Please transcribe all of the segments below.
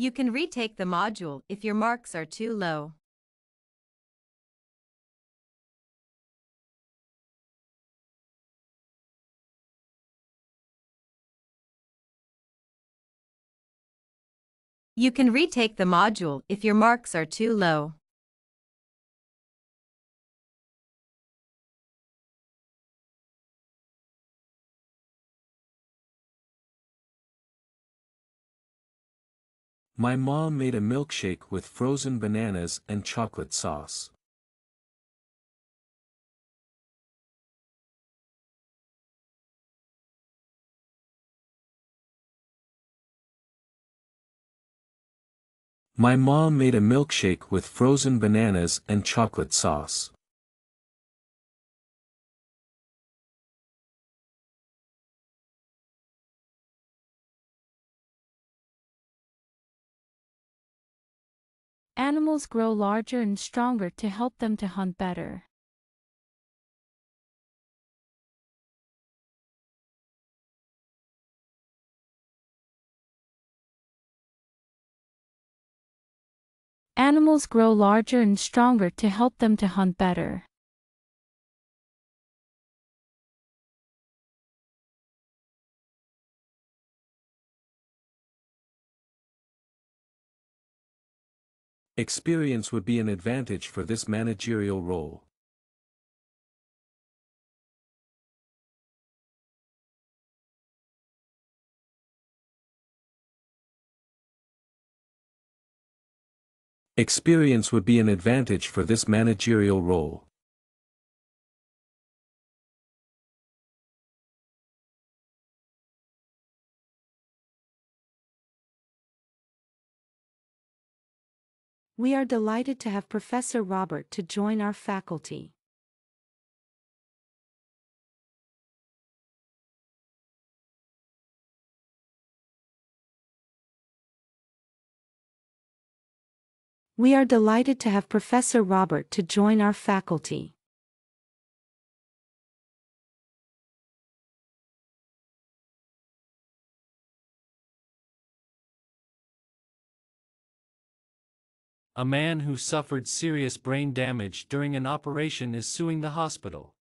You can retake the module if your marks are too low. You can retake the module if your marks are too low. My mom made a milkshake with frozen bananas and chocolate sauce. My mom made a milkshake with frozen bananas and chocolate sauce. Animals grow larger and stronger to help them to hunt better. Animals grow larger and stronger to help them to hunt better. Experience would be an advantage for this managerial role. Experience would be an advantage for this managerial role. We are delighted to have Professor Robert to join our faculty. We are delighted to have Professor Robert to join our faculty. A man who suffered serious brain damage during an operation is suing the hospital.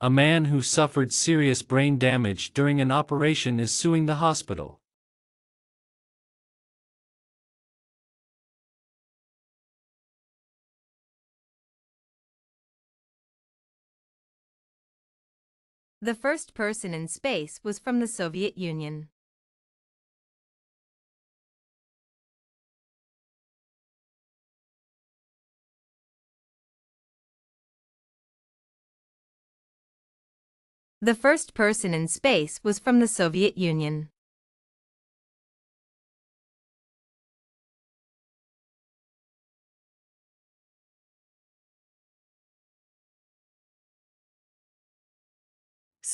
A man who suffered serious brain damage during an operation is suing the hospital. The first person in space was from the Soviet Union. The first person in space was from the Soviet Union.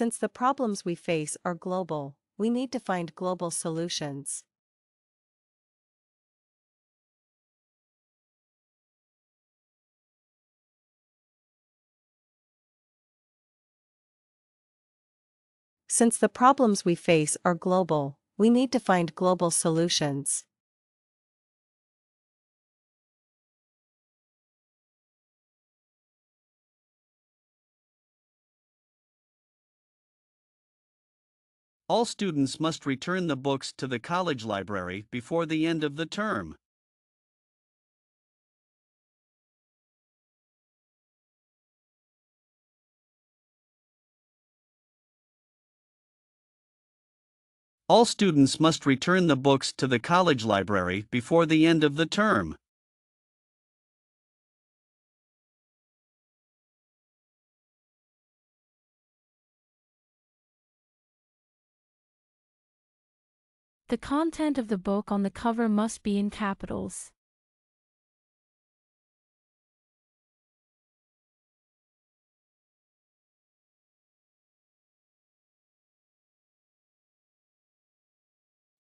Since the problems we face are global, we need to find global solutions. Since the problems we face are global, we need to find global solutions. All students must return the books to the college library before the end of the term. All students must return the books to the college library before the end of the term. The content of the book on the cover must be in capitals.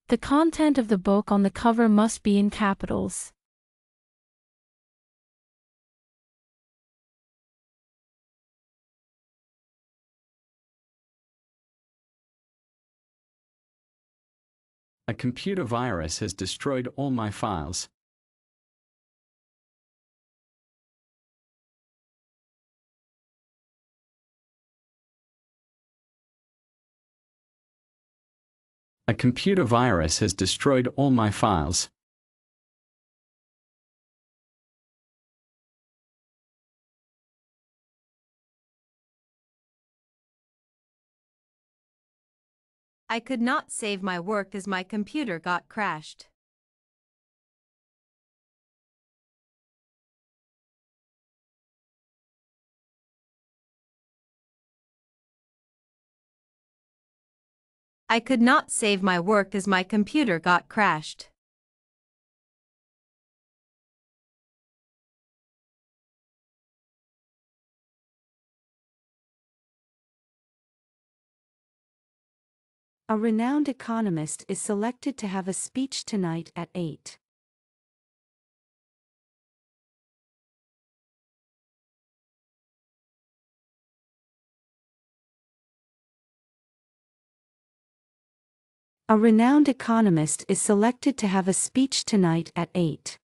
The content of the book on the cover must be in capitals. A computer virus has destroyed all my files. A computer virus has destroyed all my files. I could not save my work as my computer got crashed. I could not save my work as my computer got crashed. A renowned economist is selected to have a speech tonight at 8. A renowned economist is selected to have a speech tonight at 8.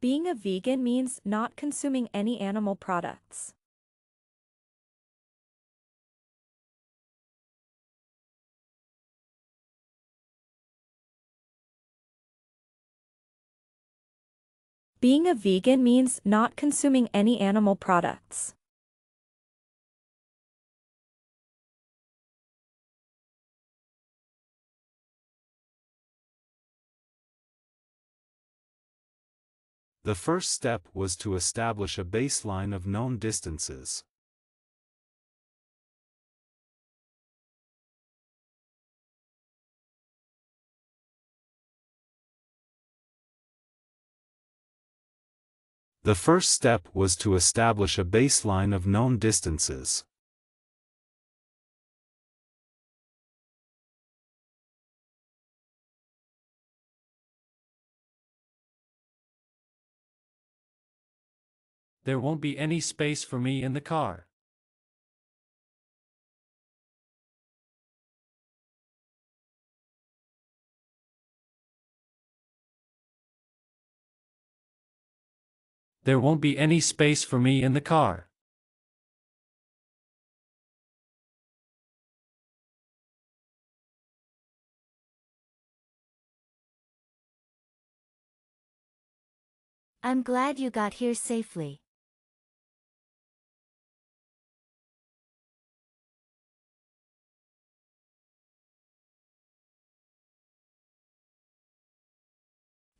Being a vegan means not consuming any animal products. Being a vegan means not consuming any animal products. The first step was to establish a baseline of known distances. The first step was to establish a baseline of known distances. There won't be any space for me in the car. There won't be any space for me in the car. I'm glad you got here safely.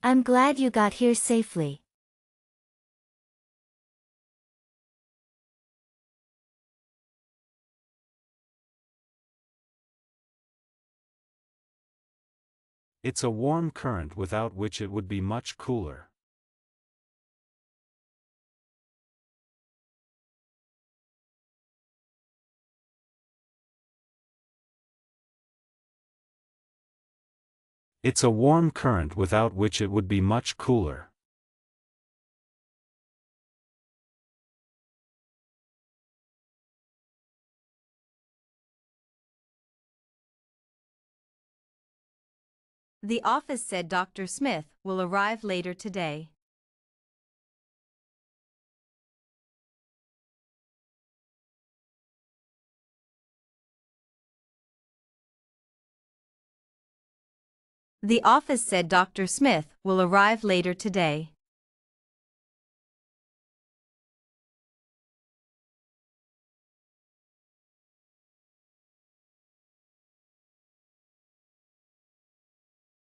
I'm glad you got here safely. It's a warm current without which it would be much cooler. It's a warm current without which it would be much cooler. The office said Dr. Smith will arrive later today. The office said Dr. Smith will arrive later today.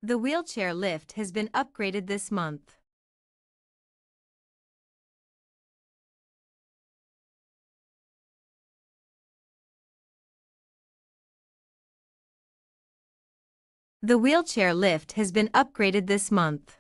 The wheelchair lift has been upgraded this month. The wheelchair lift has been upgraded this month.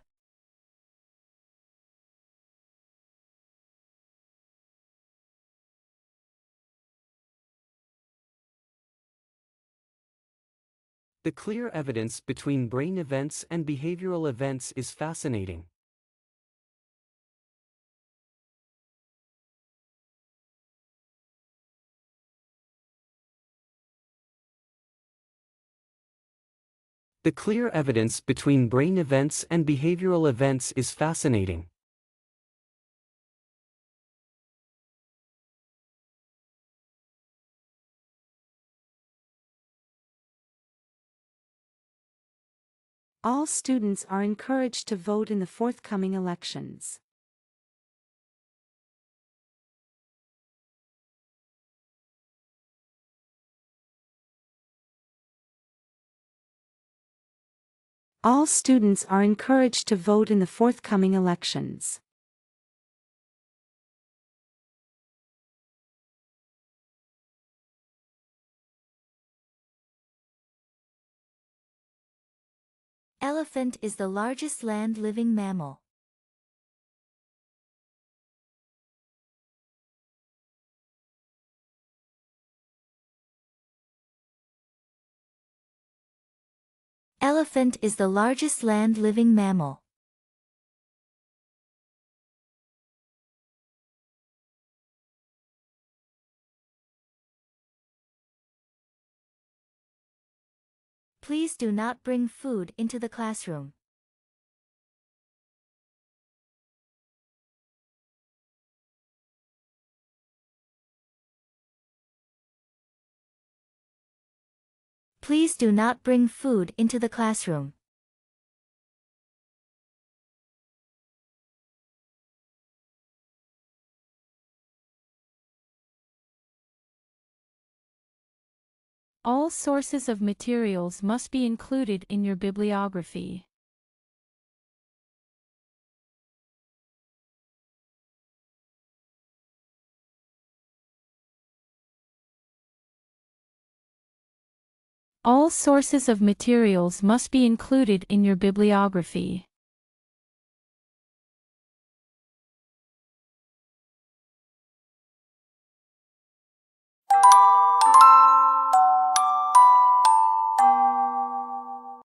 The clear evidence between brain events and behavioral events is fascinating. The clear evidence between brain events and behavioral events is fascinating. All students are encouraged to vote in the forthcoming elections. All students are encouraged to vote in the forthcoming elections. Elephant is the largest land-living mammal. Elephant is the largest land-living mammal. Please do not bring food into the classroom. Please do not bring food into the classroom. All sources of materials must be included in your bibliography. All sources of materials must be included in your bibliography.